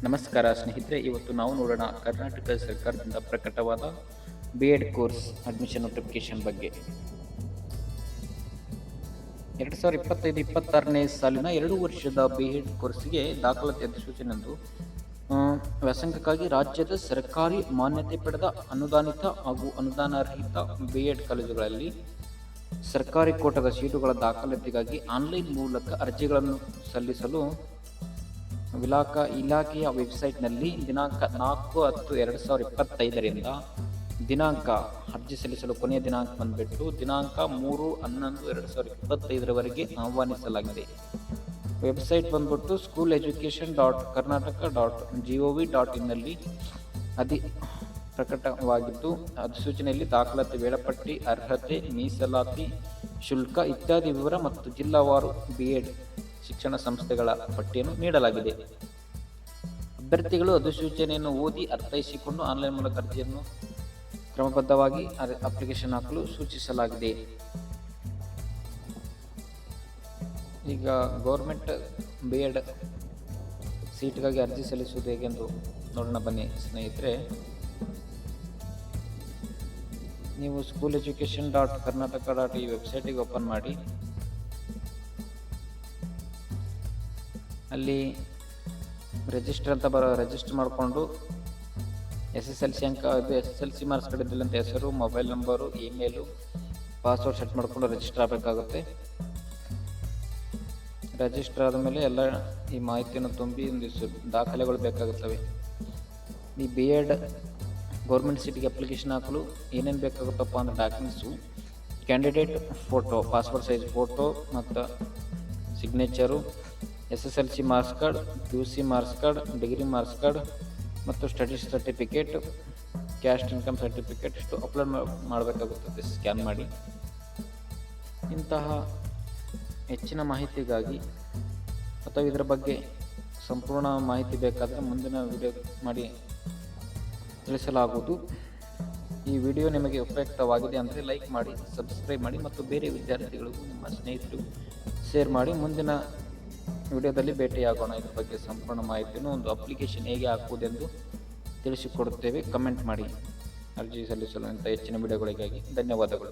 ನಮಸ್ಕಾರ ಸ್ನೇಹಿತರೆ, ಇವತ್ತು ನಾವು ನೋಡೋಣ ಕರ್ನಾಟಕ ಸರ್ಕಾರದಿಂದ ಪ್ರಕಟವಾದ ಬಿ.ಎಡ್ ಕೋರ್ಸ್ ಅಡ್ಮಿಷನ್ ನೋಟಿಫಿಕೇಶನ್ ಬಗ್ಗೆ. 2025-26ನೇ ಸಾಲಿನ 2 ವರ್ಷದ ಬಿ.ಎಡ್ ಕೋರ್ಸ್ಗೆ ದಾಖಲಾತಿ ಅಧಿಸೂಚನೆಯಂದು ವ್ಯಾಸಂಗಕ್ಕಾಗಿ ರಾಜ್ಯದ ಸರ್ಕಾರಿ ಮಾನ್ಯತೆ ಪಡೆದ ಅನುದಾನಿತ ಹಾಗೂ ಅನುದಾನರಹಿತ ಬಿ.ಎಡ್ ಕಾಲೇಜುಗಳಲ್ಲಿ ಸರ್ಕಾರಿ ಕೋಟಾದ ಸೀಟುಗಳ ದಾಖಲಾತಿಗಾಗಿ ಆನ್ಲೈನ್ ಮೂಲಕ ಅರ್ಜಿಗಳನ್ನು ಸಲ್ಲಿಸಲು ಇಲಾಖೆಯ ವೆಬ್ಸೈಟ್ನಲ್ಲಿ ದಿನಾಂಕ 4/10/2025ರಿಂದ ಅರ್ಜಿ ಸಲ್ಲಿಸಲು ಕೊನೆಯ ದಿನಾಂಕ ಬಂದುಬಿಟ್ಟು ದಿನಾಂಕ 3/11/2025ರವರೆಗೆ ಆಹ್ವಾನಿಸಲಾಗಿದೆ. ವೆಬ್ಸೈಟ್ ಬಂದ್ಬಿಟ್ಟು schooleducation.karnataka.gov.in ನಲ್ಲಿ ಪ್ರಕಟವಾಗಿದ್ದು, ಅಧಿಸೂಚನೆಯಲ್ಲಿ ದಾಖಲಾತಿ ವೇಳಾಪಟ್ಟಿ, ಅರ್ಹತೆ, ಮೀಸಲಾತಿ ಶುಲ್ಕ ಇತ್ಯಾದಿ ವಿವರ ಮತ್ತು ಜಿಲ್ಲಾವಾರು ಬಿ.ಎಡ್ ಶಿಕ್ಷಣ ಸಂಸ್ಥೆಗಳ ಪಟ್ಟಿಯನ್ನು ನೀಡಲಾಗಿದೆ. ಅಭ್ಯರ್ಥಿಗಳು ಅಧಿಸೂಚನೆಯನ್ನು ಓದಿ ಅರ್ಥೈಸಿಕೊಂಡು ಆನ್ಲೈನ್ ಮೂಲಕ ಅರ್ಜಿಯನ್ನು ಕ್ರಮಬದ್ಧವಾಗಿ ಅಪ್ಲಿಕೇಶನ್ ಹಾಕಲು ಸೂಚಿಸಲಾಗಿದೆ. ಈಗ ಗೌರ್ಮೆಂಟ್ ಬಿ.ಎಡ್ ಸೀಟ್ಗಾಗಿ ಅರ್ಜಿ ಸಲ್ಲಿಸುವುದು ಹೇಗೆಂದು ನೋಡೋಣ ಬನ್ನಿ ಸ್ನೇಹಿತರೆ. ನೀವು schooleducation.karnataka. ಈ ವೆಬ್ಸೈಟಿಗೆ ಓಪನ್ ಮಾಡಿ, ಅಲ್ಲಿ ರಿಜಿಸ್ಟರ್ ಅಂತ ರಿಜಿಸ್ಟರ್ ಮಾಡಿಕೊಂಡು SSLC ಅಂಕ, ಇದು SSLC ಮಾರ್ಕ್ಸ್ ಕಡಿದಿಲ್ಲ ಅಂತ ಹೆಸರು, mobile number, email, password set ಮಾಡಿಕೊಂಡು ರಿಜಿಸ್ಟರ್ ಆಗಬೇಕಾಗುತ್ತೆ. ರಿಜಿಸ್ಟರ್ ಆದಮೇಲೆ ಎಲ್ಲ ಈ ಮಾಹಿತಿಯನ್ನು ತುಂಬಿ ಒಂದಿಷ್ಟು ದಾಖಲೆಗಳು ಬೇಕಾಗುತ್ತವೆ. ಈ ಬಿ.ಎಡ್ ಗೌರ್ಮೆಂಟ್ ಸೀಟಿಗೆ ಅಪ್ಲಿಕೇಶನ್ ಹಾಕಲು ಏನೇನು ಬೇಕಾಗುತ್ತಪ್ಪ ಅಂದರೆ documents: candidate photo, passport size photo ಮತ್ತು signature, SSLC marks card, UC marks card, degree marks card ಮತ್ತು studies certificate, caste income certificate ಇಷ್ಟು ಅಪ್ಲೋಡ್ ಮಾಡಬೇಕಾಗುತ್ತದೆ ಸ್ಕ್ಯಾನ್ ಮಾಡಿ. ಇಂತಹ ಹೆಚ್ಚಿನ ಮಾಹಿತಿಗಾಗಿ ಅಥವಾ ಇದರ ಬಗ್ಗೆ ಸಂಪೂರ್ಣ ಮಾಹಿತಿ ಬೇಕಾದರೆ ಮುಂದಿನ ವಿಡಿಯೋ ಮಾಡಿ ತಿಳಿಸಲಾಗುವುದು. ಈ ವಿಡಿಯೋ ನಿಮಗೆ ಉಪಯುಕ್ತವಾಗಿದೆ ಅಂದರೆ ಲೈಕ್ ಮಾಡಿ, ಸಬ್ಸ್ಕ್ರೈಬ್ ಮಾಡಿ ಮತ್ತು ಬೇರೆ ವಿದ್ಯಾರ್ಥಿಗಳಿಗೂ ನಿಮ್ಮ ಸ್ನೇಹಿತರಿಗೂ ಶೇರ್ ಮಾಡಿ. ಮುಂದಿನ ವಿಡಿಯೋದಲ್ಲಿ ಭೇಟಿಯಾಗೋಣ. ಇದ್ರ ಬಗ್ಗೆ ಸಂಪೂರ್ಣ ಮಾಹಿತಿಯನ್ನು, ಒಂದು ಅಪ್ಲಿಕೇಶನ್ ಹೇಗೆ ಹಾಕುವುದೆಂದು ತಿಳಿಸಿಕೊಡುತ್ತೇವೆ. ಕಮೆಂಟ್ ಮಾಡಿ. ಅರ್ಜಿ ಸಲ್ಲಿಸಲು ಇಂಥ ಹೆಚ್ಚಿನ ವಿಡಿಯೋಗಳಿಗಾಗಿ ಧನ್ಯವಾದಗಳು.